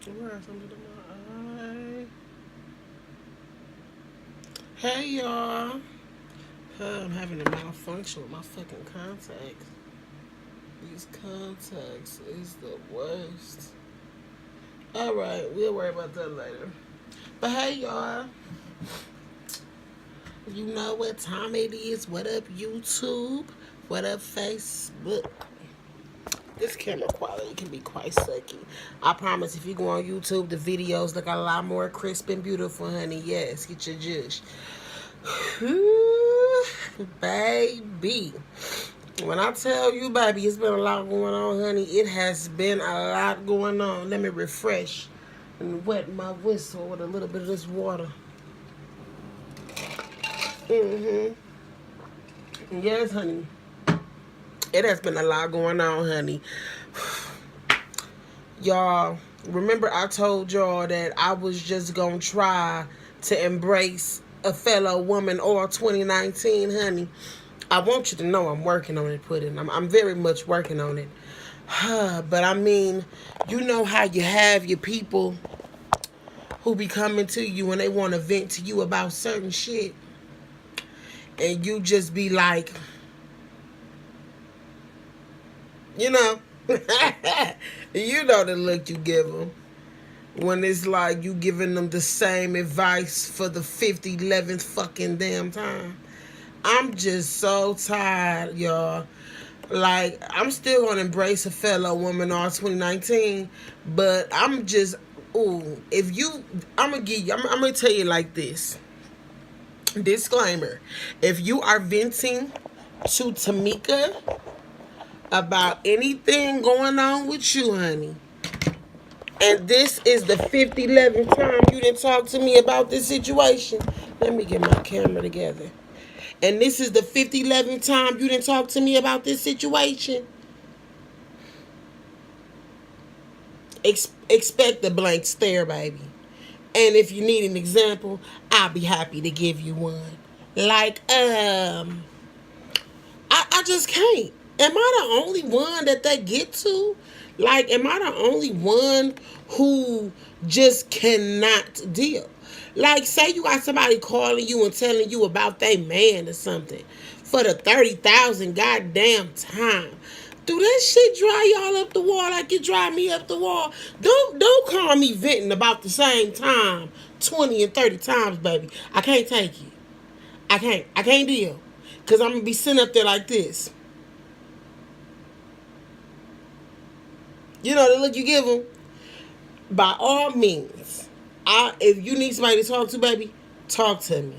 Where else under my eye? Hey y'all. I'm having a malfunction with my fucking contacts. These contacts is the worst. Alright, we'll worry about that later. But hey y'all. You know what time it is. What up, YouTube? What up, Facebook? This camera quality can be quite sucky. I promise if you go on YouTube, the videos look a lot more crisp and beautiful, honey. Yes, get your juice. Baby. When I tell you, baby, it's been a lot going on, honey. It has been a lot going on. Let me refresh and wet my whistle with a little bit of this water. Mm-hmm. Yes, honey. It has been a lot going on, honey. Y'all, remember I told y'all that I was just going to try to embrace a fellow woman all 2019, honey. I want you to know I'm working on it, Puddin'. I'm very much working on it. But I mean, you know how you have your people who be coming to you and they want to vent to you about certain shit. And you just be like, you know, you know the look you give them. When it's like you giving them the same advice for the 11th fucking damn time. I'm just so tired, y'all. Like, I'm still gonna embrace a fellow woman all 2019, but I'm just, ooh, if you, I'm gonna tell you like this. Disclaimer. If you are venting to Tamika about anything going on with you, honey, and this is the 11th time you didn't talk to me about this situation, let me get my camera together. And this is the 11th time you didn't talk to me about this situation, expect a blank stare, baby. And if you need an example, I'll be happy to give you one. Like, I just can't. Am I the only one that they get to? Like, am I the only one who just cannot deal? Like, say you got somebody calling you and telling you about their man or something for the 30,000 goddamn time. Do that shit dry y'all up the wall like it dry me up the wall? Don't call me venting about the same time 20 and 30 times, baby. I can't take it. I can't deal. Cause I'm gonna be sitting up there like this. You know the look you give them. By all means, if you need somebody to talk to, baby, talk to me.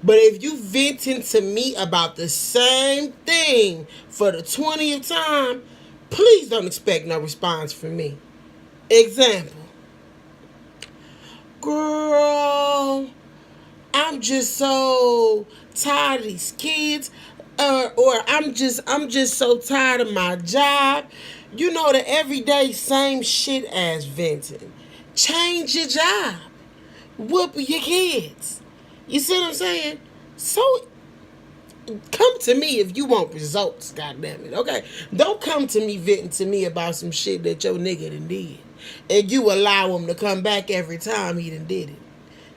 But if you venting to me about the same thing for the 20th time, please don't expect no response from me. Example. Girl, I'm just so tired of these kids. Or I'm just so tired of my job. You know the everyday same shit as venting. Change your job. Whoop your kids. You see what I'm saying? So come to me if you want results, goddamn it. Okay? Don't come to me venting to me about some shit that your nigga done did. And you allow him to come back every time he done did it.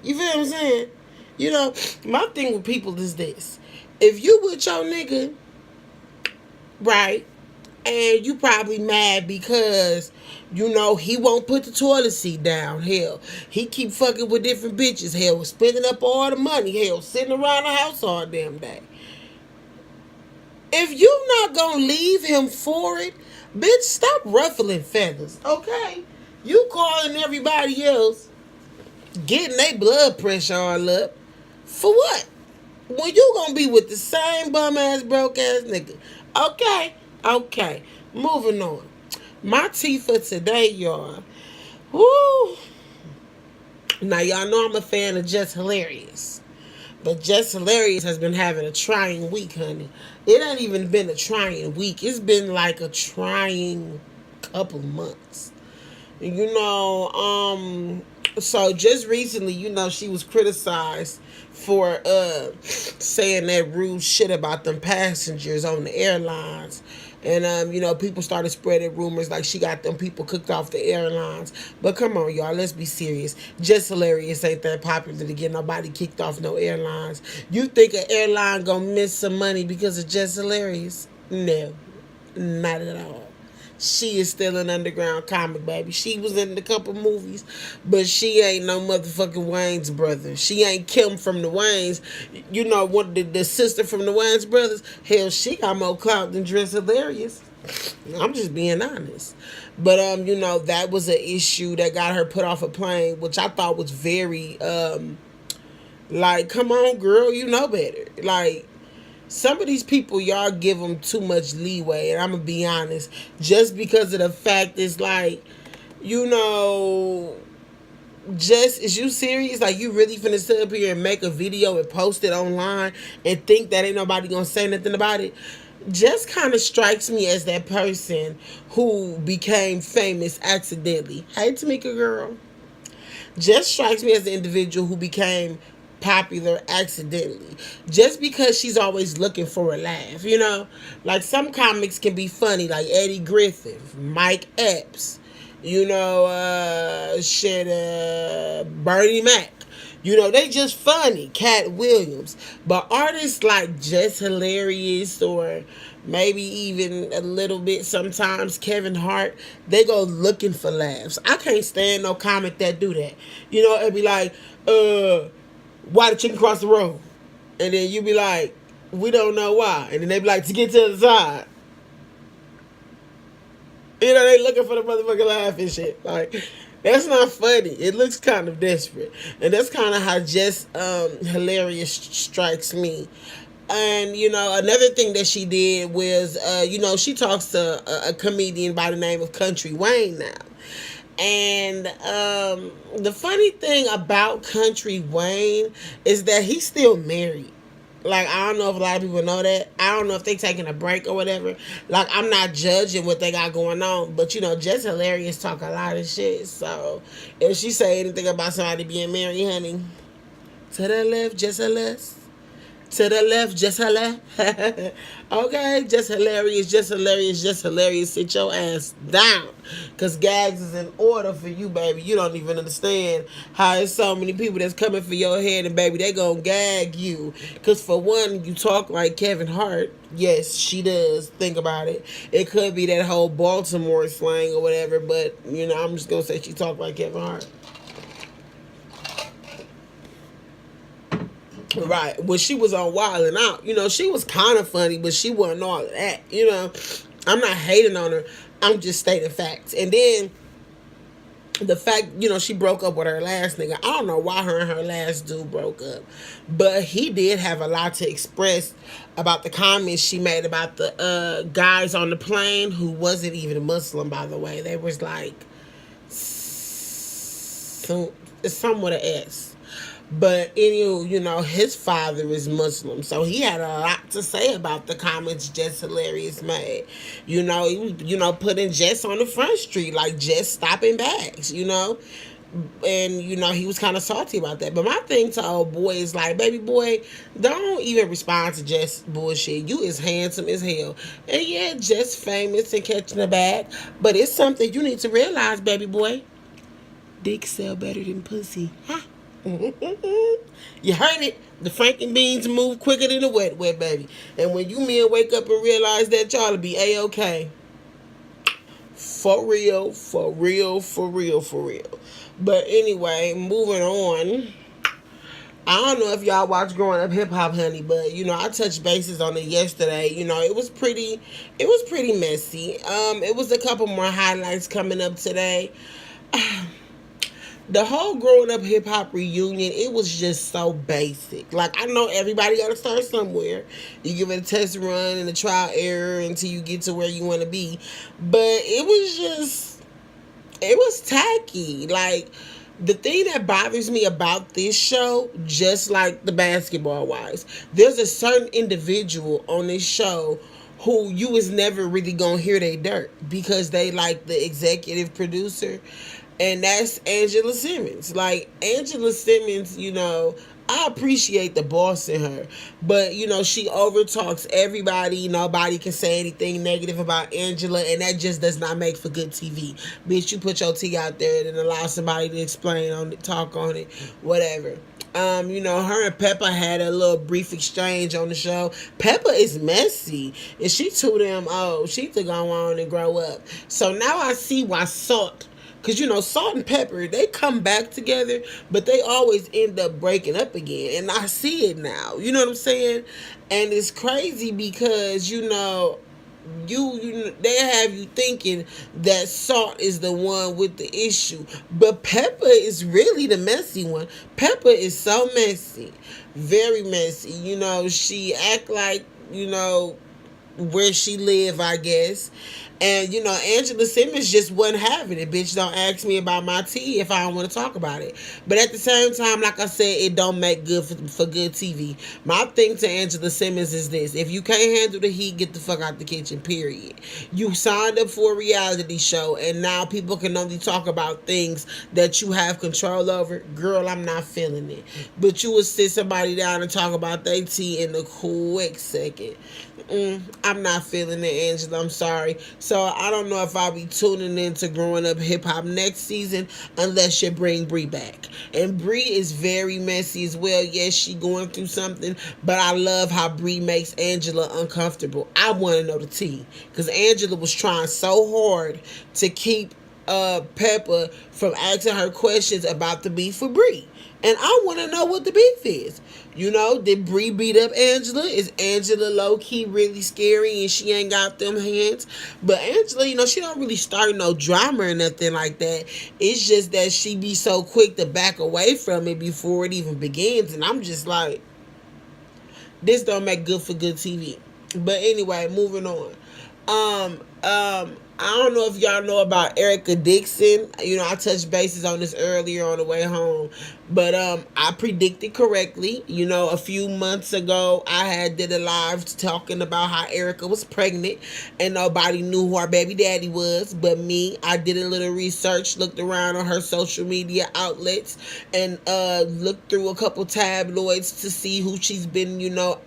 You feel what I'm saying? You know, my thing with people is this. If you with your nigga, right, and you probably mad because, you know, he won't put the toilet seat down. Hell, he keep fucking with different bitches. Hell, spending up all the money. Hell, sitting around the house all damn day. If you not gonna leave him for it, bitch, stop ruffling feathers, okay? You calling everybody else, getting their blood pressure all up. For what? When you gonna be with the same bum ass broke ass nigga. Okay, okay. Moving on. My tea for today, y'all. Woo. Now y'all know I'm a fan of Just Hilarious. But Just Hilarious has been having a trying week, honey. It ain't even been a trying week. It's been like a trying couple months. You know, so just recently, you know, she was criticized for saying that rude shit about them passengers on the airlines. And people started spreading rumors like she got them people cooked off the airlines. But come on, y'all, let's be serious. Just Hilarious ain't that popular to get nobody kicked off no airlines. You think an airline gonna miss some money because of Just Hilarious? No, not at all. She is still an underground comic, baby. She was in a couple movies, but she ain't no motherfucking Wayne's brother. She ain't Kim from the Waynes. What the sister from the Wayne's brothers? Hell, she got more clout than Dress Hilarious. I'm just being honest. But that was an issue that got her put off a plane, which I thought was very like, come on, girl, you know better. Like, some of these people, y'all give them too much leeway, and I'm gonna be honest, just because of the fact it's like, just, is you serious? Like, you really finna sit up here and make a video and post it online and think that ain't nobody gonna say nothing about it? Just kind of strikes me as that person who became famous accidentally. Hey, Tamika girl. Just strikes me as the individual who became popular accidentally, just because she's always looking for a laugh. Like, some comics can be funny, like Eddie Griffith, Mike Epps, Bernie Mac. They just funny. Cat Williams. But artists like Just Hilarious, or maybe even a little bit sometimes Kevin Hart, they go looking for laughs. I can't stand no comic that do that. It'd be like, why the chicken cross the road? And then you be like, we don't know why. And then they be like, to get to the side. They looking for the motherfucking laugh and shit. Like, that's not funny. It looks kind of desperate. And that's kind of how Just Hilarious strikes me. And, another thing that she did was, she talks to a comedian by the name of Country Wayne now. And the funny thing about Country Wayne is that he's still married. Like, I don't know if a lot of people know that. I don't know if they taking a break or whatever. Like, I'm not judging what they got going on. But, Just Hilarious talk a lot of shit. So, if she say anything about somebody being married, honey, to the left, just a less. To the left, just hilarious. Okay, just hilarious, just hilarious, just hilarious. Sit your ass down. Because gags is in order for you, baby. You don't even understand how there's so many people that's coming for your head, and baby, they gonna gag you. Because for one, you talk like Kevin Hart. Yes, she does. Think about it. It could be that whole Baltimore slang or whatever, but, I'm just gonna say she talk like Kevin Hart. Right. When she was on Wild and Out, she was kind of funny, but she wasn't all of that. I'm not hating on her. I'm just stating facts. And then the fact, she broke up with her last nigga. I don't know why her and her last dude broke up. But he did have a lot to express about the comments she made about the guys on the plane who wasn't even Muslim, by the way. They was like, some with an S. But anyway, his father is Muslim, so he had a lot to say about the comments Just Hilarious made. He putting Jess on the front street, like Jess stopping bags, and he was kind of salty about that. But my thing to old boy is like, baby boy, don't even respond to Jess bullshit. You is handsome as hell, and yeah, Jess famous and catching a bag, but it's something you need to realize, baby boy. Dick sell better than pussy. Huh? You heard it. The Franken beans move quicker than the wet, baby. And when you men wake up and realize that, y'all will be A-okay. For real, for real, for real, for real. But anyway, moving on. I don't know if y'all watch Growing Up Hip Hop, honey, but I touched bases on it yesterday. It was pretty messy. It was a couple more highlights coming up today. The whole Growing Up Hip Hop reunion, it was just so basic. Like, I know everybody got to start somewhere. You give it a test run and a trial error until you get to where you want to be. But it was tacky. Like, the thing that bothers me about this show, just like the Basketball Wives, there's a certain individual on this show who you was never really gonna hear they dirt because they like the executive producer. And that's Angela Simmons. Like, Angela Simmons, I appreciate the boss in her, but she overtalks everybody. Nobody can say anything negative about Angela, and that just does not make for good TV. Bitch, you put your tea out there and allow somebody to explain on it, talk on it, whatever. Her and Peppa had a little brief exchange on the show. Peppa is messy, and she too damn old. She to go on and grow up. So now I see why Salt, because Salt and Pepper, they come back together, but they always end up breaking up again. And I see it now. You know what I'm saying? And it's crazy because they have you thinking that Salt is the one with the issue, but Peppa is really the messy one. Peppa is so messy, very messy. She act like where she live, I guess. And Angela Simmons just wasn't having it. Bitch, don't ask me about my tea if I don't want to talk about it. But at the same time, like I said, it don't make good for good TV. My thing to Angela Simmons is this: if you can't handle the heat, get the fuck out the kitchen. Period. You signed up for a reality show, and now people can only talk about things that you have control over. Girl, I'm not feeling it. But you would sit somebody down and talk about their tea in a quick second. I'm not feeling it, Angela. I'm sorry. So I don't know if I'll be tuning into Growing Up Hip Hop next season unless you bring Bree back. And Bree is very messy as well. Yes, she going through something, but I love how Bree makes Angela uncomfortable. I want to know the tea, because Angela was trying so hard to keep Peppa from asking her questions about the beef with Bree. And I want to know what the beef is. Did Bree beat up Angela? Is Angela low-key really scary and she ain't got them hands? But Angela, she don't really start no drama or nothing like that. It's just that she be so quick to back away from it before it even begins. And I'm just like, this don't make good for good TV. But anyway, moving on. I don't know if y'all know about Erica Dixon. I touched bases on this earlier on the way home. But I predicted correctly. A few months ago, I had did a live talking about how Erica was pregnant and nobody knew who our baby daddy was but me. I did a little research, looked around on her social media outlets, and looked through a couple tabloids to see who she's been,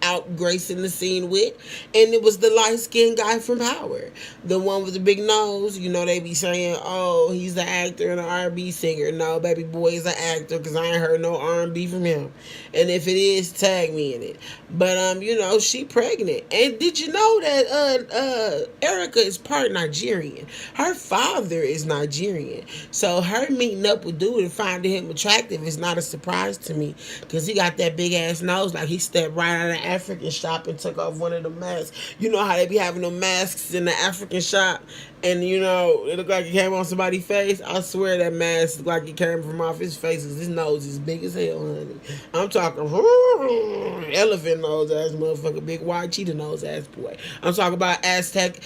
out gracing the scene with. And it was the light-skinned guy from Power. The one with the big nose. They be saying, oh, he's the actor and an R&B singer. No, baby boy is an actor, because I ain't heard no R&B from him. And if it is, tag me in it. But she pregnant. And did you know that Erica is part Nigerian? Her father is Nigerian. So her meeting up with dude and finding him attractive is not a surprise to me, because he got that big ass nose. Like he stepped right out of the African shop and took off one of the masks. You know how they be having the masks in the African shop, and it looked like it came on somebody's face. I swear that mask looked like it came from off his face, because his nose is big as hell, honey. I'm talking elephant nose ass motherfucker, big white cheetah nose ass boy. I'm talking about Aztec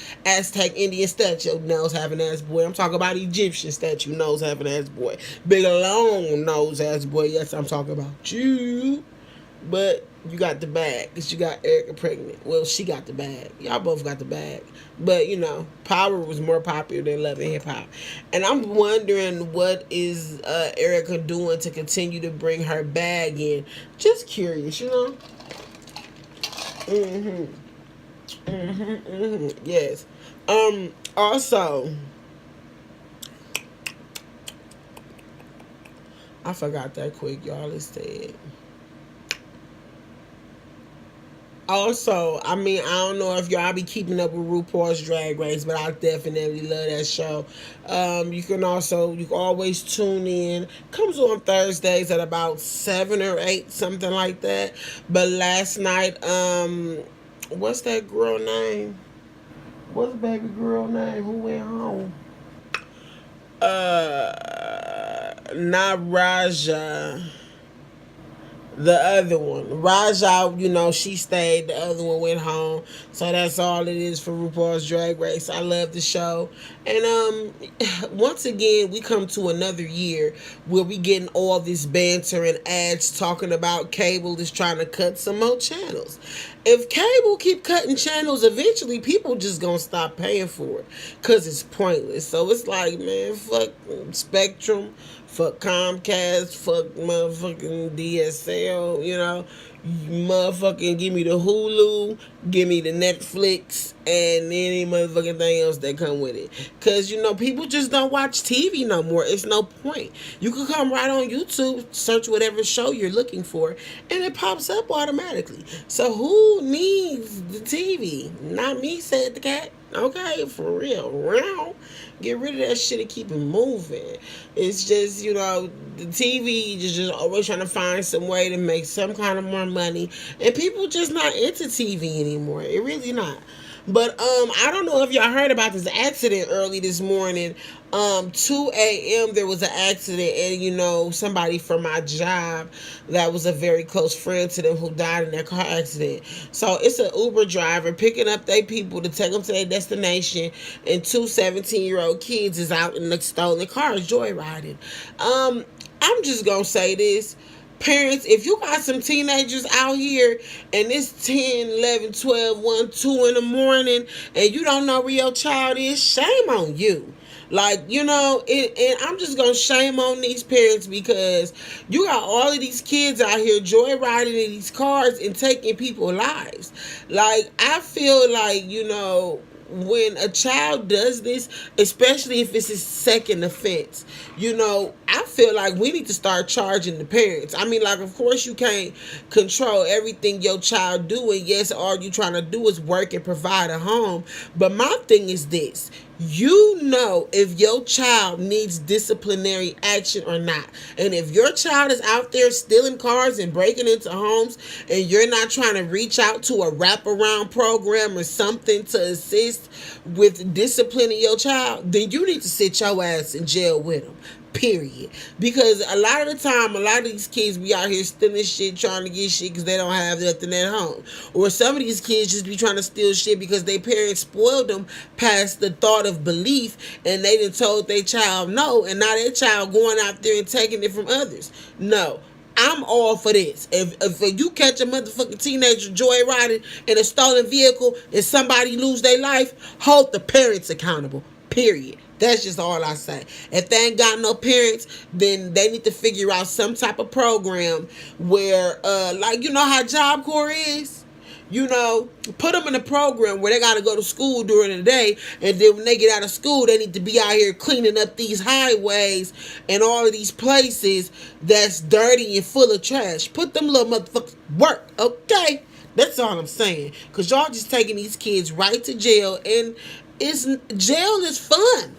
Indian statue nose having ass boy. I'm talking about Egyptian statue nose having ass boy. Big long nose ass boy. Yes, I'm talking about you. But you got the bag, because you got Erica pregnant. Well, she got the bag. Y'all both got the bag. But, Power was more popular than Love and Hip Hop. And I'm wondering what is Erica doing to continue to bring her bag in. Just curious, Yes. Also, I forgot that quick, y'all. It's dead. Also, I don't know if y'all be keeping up with RuPaul's Drag Race, but I definitely love that show. You can always tune in. Comes on Thursdays at about 7 or 8, something like that. But last night, what's that girl name? What's the baby girl name who went home? Not Raja. The other one, Raja, she stayed. The other one went home. So that's all it is for RuPaul's Drag Race. I love the show. And once again, we come to another year where we getting all this banter and ads talking about cable is trying to cut some more channels. If cable keep cutting channels, eventually people just gonna stop paying for it, because it's pointless. So it's like, man, fuck Spectrum, fuck Comcast, fuck motherfucking DSL. hell, you know, you motherfucking give me the Hulu, give me the Netflix, and any motherfucking thing else that come with it. Cause you know people just don't watch TV no more. It's no point. You can come right on YouTube, search whatever show you're looking for, and it pops up automatically. So who needs the TV? Not me, said the cat. Okay, for real. Wow. Get rid of that shit and keep it moving. It's just, you know, the TV is just always trying to find some way to make some kind of more money. And people just not into TV anymore. It really not. But I don't know if y'all heard about this accident early this morning. 2 a.m. there was an accident, and you know, somebody from my job that was a very close friend to them who died in that car accident. So it's an Uber driver picking up their people to take them to their destination, and two 17-year-old kids is out in the stolen cars joyriding. I'm just gonna say this. Parents, if you got some teenagers out here and it's 10, 11, 12, 1, 2 in the morning and you don't know where your child is, shame on you. Like, you know, and I'm just going to shame on these parents because you got all of these kids out here joyriding in these cars and taking people's lives. Like, I feel like, you know, when a child does this, especially if it's his second offense, you know, I feel like we need to start charging the parents. I mean, like, of course you can't control everything your child do, and yes, all you trying to do is work and provide a home. But my thing is this: you know if your child needs disciplinary action or not. And if your child is out there stealing cars and breaking into homes and you're not trying to reach out to a wraparound program or something to assist with disciplining your child, then you need to sit your ass in jail with them. Period. Because a lot of the time, a lot of these kids be out here stealing shit, trying to get shit because they don't have nothing at home. Or some of these kids just be trying to steal shit because their parents spoiled them past the thought of belief, and they done told their child no, and now their child going out there and taking it from others. No. I'm all for this. If you catch a motherfucking teenager joyriding in a stolen vehicle and somebody lose their life, hold the parents accountable. Period. That's just all I say. If they ain't got no parents, then they need to figure out some type of program where, like, you know how Job Corps is? You know, put them in a program where they got to go to school during the day, and then when they get out of school, they need to be out here cleaning up these highways and all of these places that's dirty and full of trash. Put them little motherfuckers work, okay? That's all I'm saying. Because y'all just taking these kids right to jail, and jail is fun.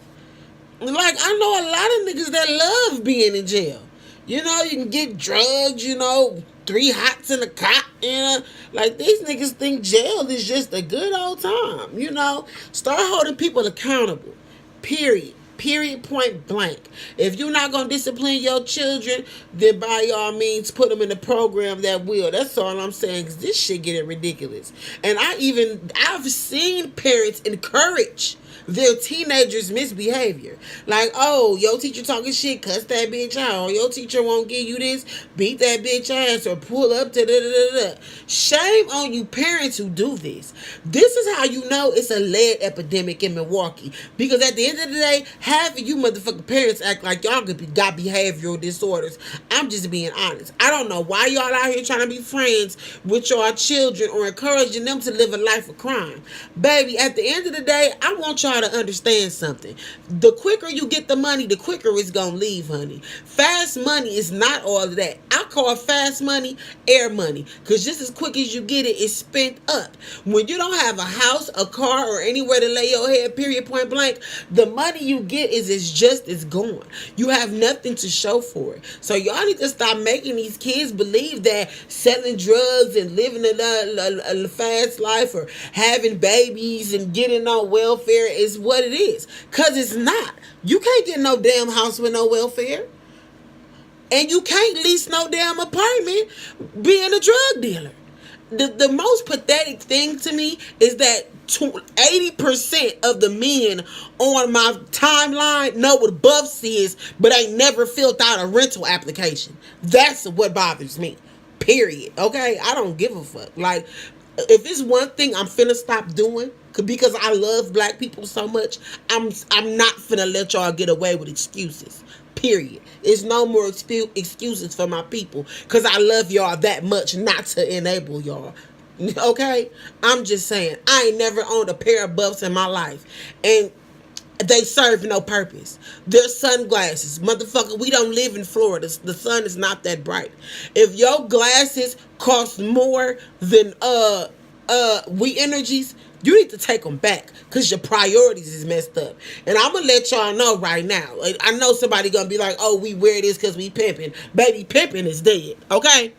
Like, I know a lot of niggas that love being in jail. You know, you can get drugs, you know, 3 hots in a cot, you know. Like, these niggas think jail is just a good old time, you know. Start holding people accountable. Period. Period, point blank. If you're not going to discipline your children, then by all means, put them in a program that will. That's all I'm saying, because this shit getting ridiculous. And I've seen parents encourage their teenagers' misbehavior. Like, oh, your teacher talking shit, cuss that bitch out. Or your teacher won't give you this, beat that bitch ass, or pull up to da-da-da-da. Shame on you parents who do this. This is how you know it's a lead epidemic in Milwaukee. Because at the end of the day, half of you motherfucking parents act like y'all got behavioral disorders. I'm just being honest. I don't know why y'all out here trying to be friends with your children or encouraging them to live a life of crime. Baby, at the end of the day, I want y'all to understand something. The quicker you get the money, the quicker it's gonna leave, honey. Fast money is not all of that. I call fast money air money, because just as quick as you get it, it's spent up. When you don't have a house, a car, or anywhere to lay your head, period, point blank, the money you get is gone. You have nothing to show for it. So y'all need to stop making these kids believe that selling drugs and living a fast life or having babies and getting on welfare is what it is. Because it's not. You can't get no damn house with no welfare. And you can't lease no damn apartment being a drug dealer. The most pathetic thing to me is that 80% of the men on my timeline know what Buffs is, but ain't never filled out a rental application. That's what bothers me. Period. Okay? I don't give a fuck. Like, if it's one thing I'm finna stop doing, because I love black people so much, I'm not finna let y'all get away with excuses. Period. It's no more excuses for my people because I love y'all that much not to enable y'all. Okay? I'm just saying, I ain't never owned a pair of buffs in my life. And they serve no purpose. They're sunglasses. Motherfucker, we don't live in Florida. The sun is not that bright. If your glasses cost more than we energies, you need to take them back because your priorities is messed up. And I'm gonna let y'all know right now. I know somebody gonna be like, "Oh, we wear this because we pimping." Baby, pimping is dead. Okay.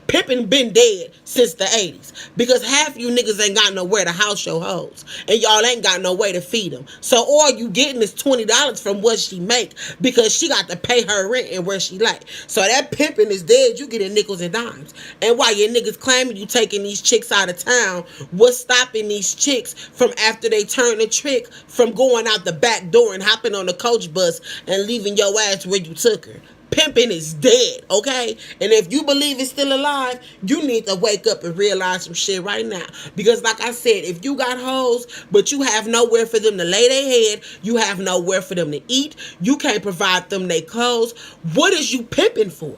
Pimpin' been dead since the 80s because half you niggas ain't got nowhere to house your hoes and y'all ain't got no way to feed them. So all you getting is $20 from what she make because she got to pay her rent and where she like. So that pimping is dead. You getting nickels and dimes. And while your niggas claiming you taking these chicks out of town, what's stopping these chicks from after they turn the trick from going out the back door and hopping on the coach bus and leaving your ass where you took her? Pimping is dead, okay? And if you believe it's still alive, you need to wake up and realize some shit right now. Because like I said, if you got hoes, but you have nowhere for them to lay their head, you have nowhere for them to eat, you can't provide them their clothes, what is you pimping for?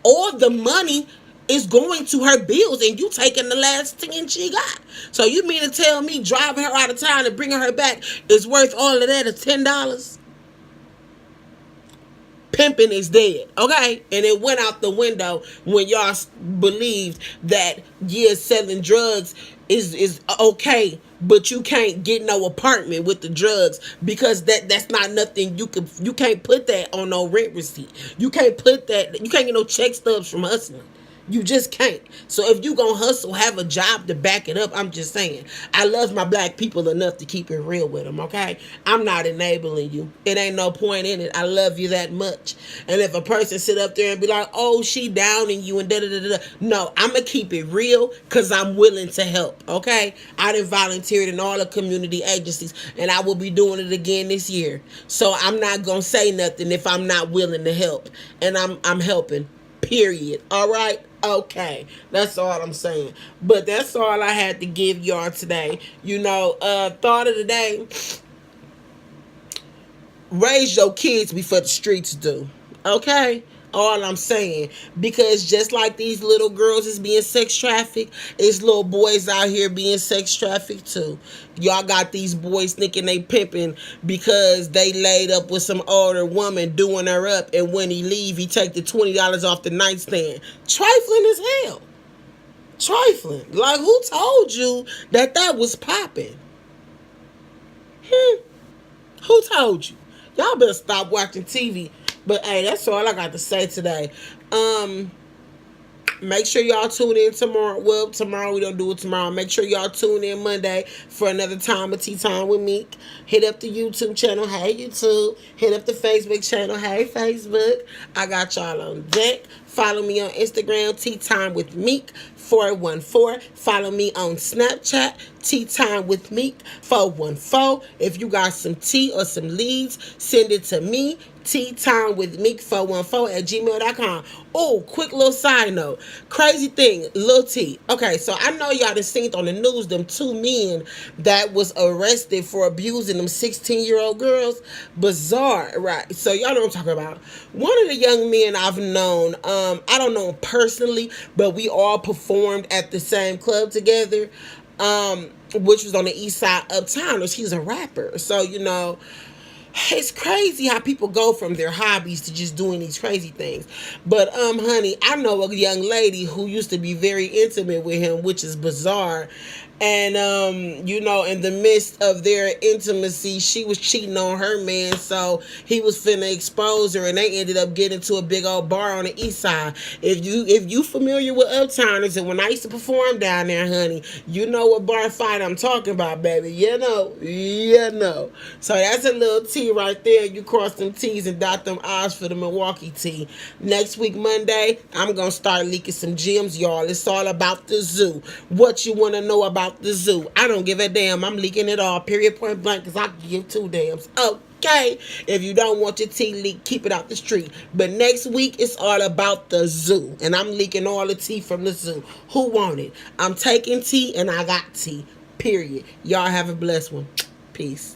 All the money is going to her bills and you taking the last 10 she got. So you mean to tell me driving her out of town and bringing her back is worth all of that at $10? Pimping is dead, okay? And it went out the window when y'all believed that, yeah, selling drugs is okay, but you can't get no apartment with the drugs because that's not nothing you can't put that on no rent receipt. You can't get no check stubs from hustling. You just can't. So if you gonna hustle, have a job to back it up. I'm just saying. I love my black people enough to keep it real with them, okay? I'm not enabling you. It ain't no point in it. I love you that much. And if a person sit up there and be like, oh, she downing you and da-da-da-da. No, I'm gonna keep it real because I'm willing to help, okay? I done volunteered in all the community agencies and I will be doing it again this year. So I'm not gonna say nothing if I'm not willing to help. And I'm helping. Period. All right? Okay, that's all I'm saying. But that's all I had to give y'all today. Thought of the day: raise your kids before the streets do. Okay? All I'm saying. Because just like these little girls is being sex trafficked, it's little boys out here being sex trafficked too. Y'all got these boys thinking they pimping because they laid up with some older woman doing her up, and when he leave, he take the $20 off the nightstand. Trifling as hell. Trifling. Like, who told you that was popping? Who told you? Y'all better stop watching TV. But hey, that's all I got to say today. Make sure y'all tune in tomorrow. Well, tomorrow we don't do it tomorrow. Make sure y'all tune in Monday for another time of Tea Time with Meek. Hit up the YouTube channel. Hey, YouTube. Hit up the Facebook channel. Hey, Facebook. I got y'all on deck. Follow me on Instagram, Tea Time with Meek 414. Follow me on Snapchat, Tea Time with Meek 414. If you got some tea or some leads, send it to me. Tea Time with Meek 414 at gmail.com. Oh, quick little side note. Crazy thing, Lil T. Okay, so I know y'all done seen on the news them two men that was arrested for abusing them 16-year-old girls. Bizarre, right? So y'all know what I'm talking about. One of the young men I've known, I don't know him personally, but we all performed at the same club together, which was on the east side uptown. He's a rapper. So, it's crazy how people go from their hobbies to just doing these crazy things. But honey, I know a young lady who used to be very intimate with him, which is bizarre. And in the midst of their intimacy, she was cheating on her man, so he was finna expose her, and they ended up getting to a big old bar on the east side. If you familiar with Uptowners, and when I used to perform down there, honey, you know what bar fight I'm talking about, baby. You know. So that's a little T right there. You cross them T's and dot them I's for the Milwaukee T. Next week, Monday, I'm gonna start leaking some gems, y'all. It's all about the zoo. What you wanna know about the zoo? I don't give a damn. I'm leaking it all. Period, point blank, because I give two dams. Okay. If you don't want your tea leaked, keep it out the street. But next week, it's all about the zoo. And I'm leaking all the tea from the zoo. Who want it? I'm taking tea and I got tea. Period. Y'all have a blessed one. Peace.